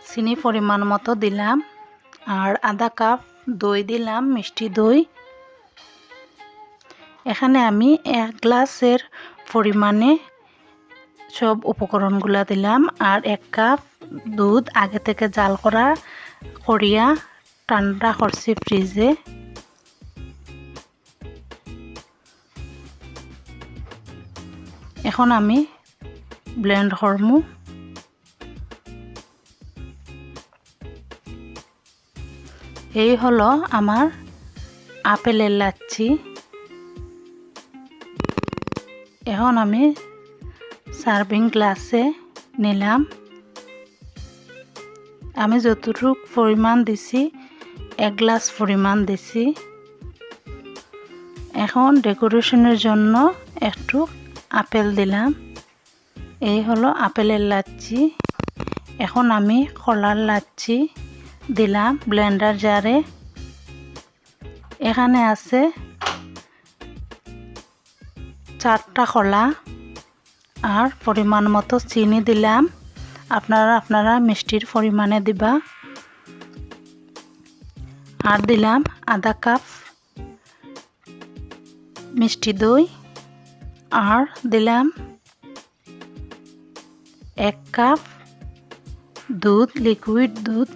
চিনি পরিমাণ মতো দিলাম, আর আধা কাপ দই দিলাম, মিষ্টি দই। এখানে আমি 1 গ্লাসের পরিমাণে সব উপকরণগুলো দিলাম, আর 1 কাপ দুধ আগে থেকে জাল করিয়া ঠান্ডা করছি ফ্রিজে। এখন আমি ব্লেন্ড করবো। এই হলো আমার আপেলের লাচ্ছি। এখন আমি সার্ভিং গ্লাসে নিলাম। আমি যতটুকু পরিমাণ দিছি 1 গ্লাস পরিমাণ দিছি। এখন ডেকোরেশনের জন্য একটু আপেল দিলাম। এই হলো আপেলের লাচ্ছি। এখন আমি কলার লাচ্ছি দিলাম ব্লেন্ডার জারে। এখানে আছে 4টা কলা আর পরিমাণ মতো চিনি দিলাম। আপনারা মিষ্টির পরিমাণে দিবা। আর দিলাম আধা কাপ মিষ্টি দই, আর দিলাম 1 কাপ দুধ, লিকুইড দুধ।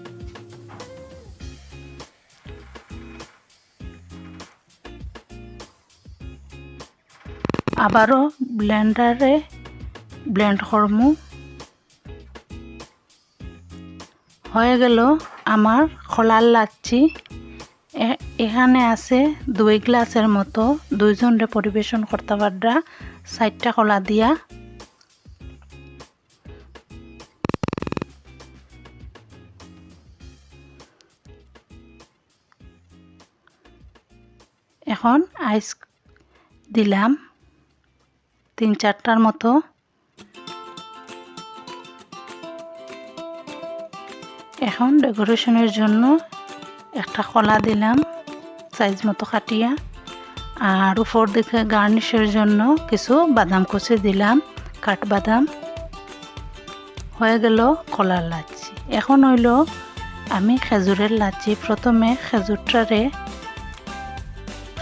আবারও ব্লেন্ডারে ব্লেন্ড করবো। হয়ে গেল আমার কলার লাচ্ছি। এখানে আছে 2 গ্লাসের মতো, 2 জনরে পরিবেশন করতে পারবা 4টা কলা দিয়া। এখন আইস দিলাম 3-4টার মতো। এখন ডেকোরেশনের জন্য একটা কলা দিলাম সাইজ মতো কাটিয়া, আর উপর দিকে গার্নিশের জন্য কিছু বাদাম কুচি দিলাম, কাঠবাদাম। হয়ে গেল কলার লাচ্ছি। এখন হইল আমি খেজুরের লাচ্ছি। প্রথমে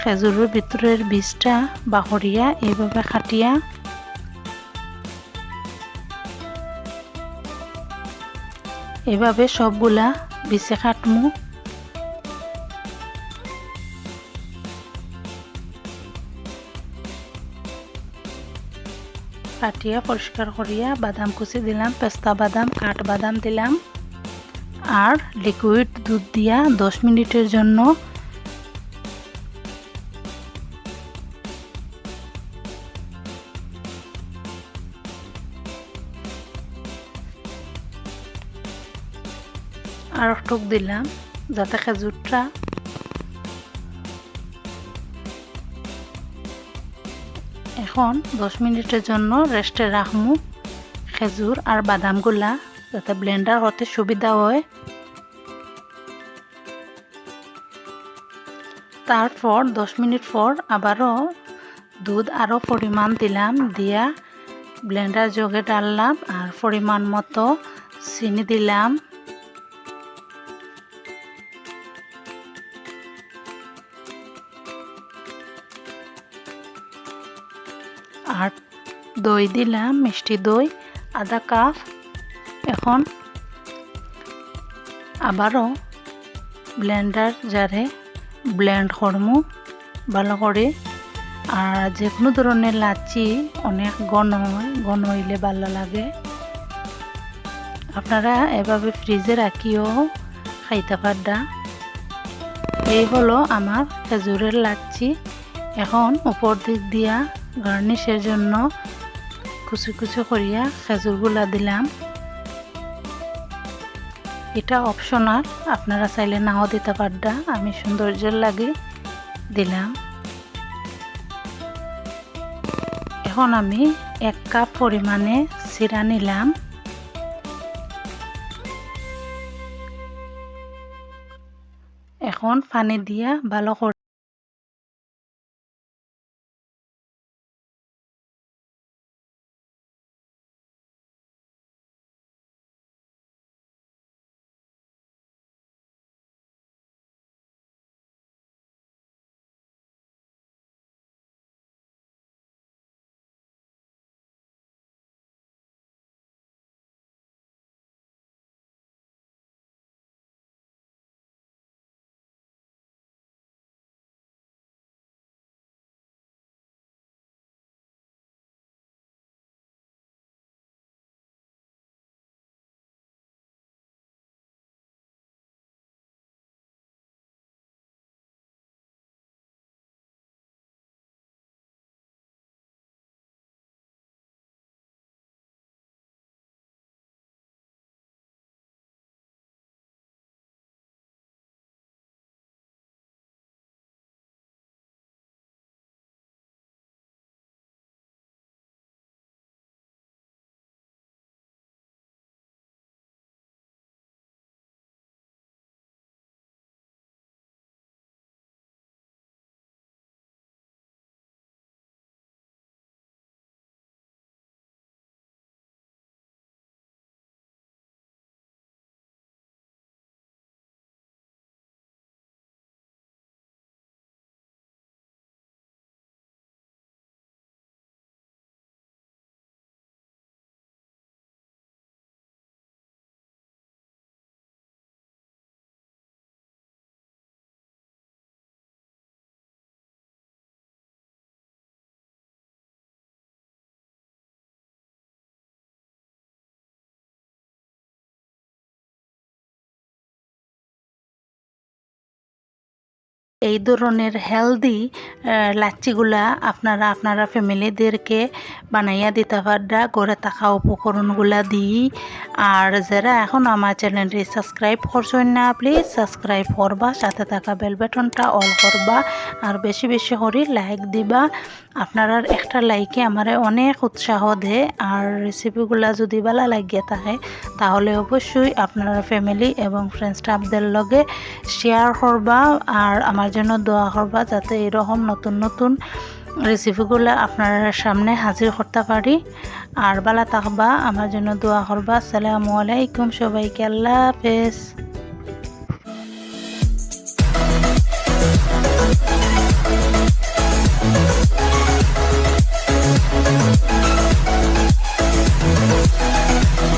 খেজুরের ভিতরের বীজটা বাহরিয়া এইভাবে কাটিয়া এভাবে সবগুলা বিছে কাটমু। কাটিয়া পরিষ্কার করিয়া বাদাম কুচি দিলাম, পেস্তা বাদাম, কাঠবাদাম দিলাম, আর লিকুইড দুধ দিয়া 10 মিনিটের জন্য আর একটু দিলাম যাতে খেজুরটা এখন 10 মিনিটের জন্য রেস্টে রাখমু। খেজুর আর বাদামগুলা যাতে ব্লেন্ডার করতে সুবিধা হয়। তারপর 10 মিনিট পর আবারও দুধ আরও পরিমাণ দিলাম, দিয়া ব্লেন্ডার জগে ডাললাম, আর পরিমাণ মতো চিনি দিলাম। আর দই দিলাম, মিষ্টি দই আধা কাপ। এখন আবারও ব্লেন্ডার জারে ব্লেন্ড করমু ভালো করে। আর যে কোনো ধরনের লাচ্ছি অনেক ঘন হয়, ঘন হইলে ভালো লাগে। আপনারা এভাবে ফ্রিজে রাখিও খাইতে পারবা। এই হলো আমার খেজুরের লাচ্ছি। এখন উপর দিক দিয়া গার্নিশের জন্য কুচি কুচি করিয়া খেজুরগুলা দিলাম। এটা অপশনাল, আপনারা চাইলে নাও দিতে পারবা, আমি সৌন্দর্যের লাগে দিলাম। এখন আমি 1 কাপ পরিমাণে চিরা নিলাম। এখন পানি দিয়া ভালো করে এই ধরনের হেলদি লাচ্ছিগুলা আপনারা ফ্যামিলিদেরকে বানাইয়া দিতে পারডা ঘরে থাকা উপকরণগুলা দিই। আর যারা এখন আমার চ্যানেলটি সাবস্ক্রাইব করছেন না, প্লিজ সাবস্ক্রাইব করবা, সাথে থাকা বেল বাটনটা অল করবা, আর বেশি বেশি করে লাইক দিবা। আপনারা একটা লাইকে আমারে অনেক উৎসাহ দেয়। আর রেসিপিগুলা যদি ভালো লাগিয়ে থাকে তাহলে অবশ্যই আপনারা ফ্যামিলি এবং ফ্রেন্ড স্টাফদের লগে শেয়ার করবা, আর আমার জন্য দোয়া করবা যাতে এরকম নতুন নতুন রেসিপিগুলো আপনার সামনে হাজির করতে পারি। আর ভালো থাকবা, আমার জন্য দোয়া করবা। আসসালামু আলাইকুম সবাইকে, আল্লাহ হাফেজ।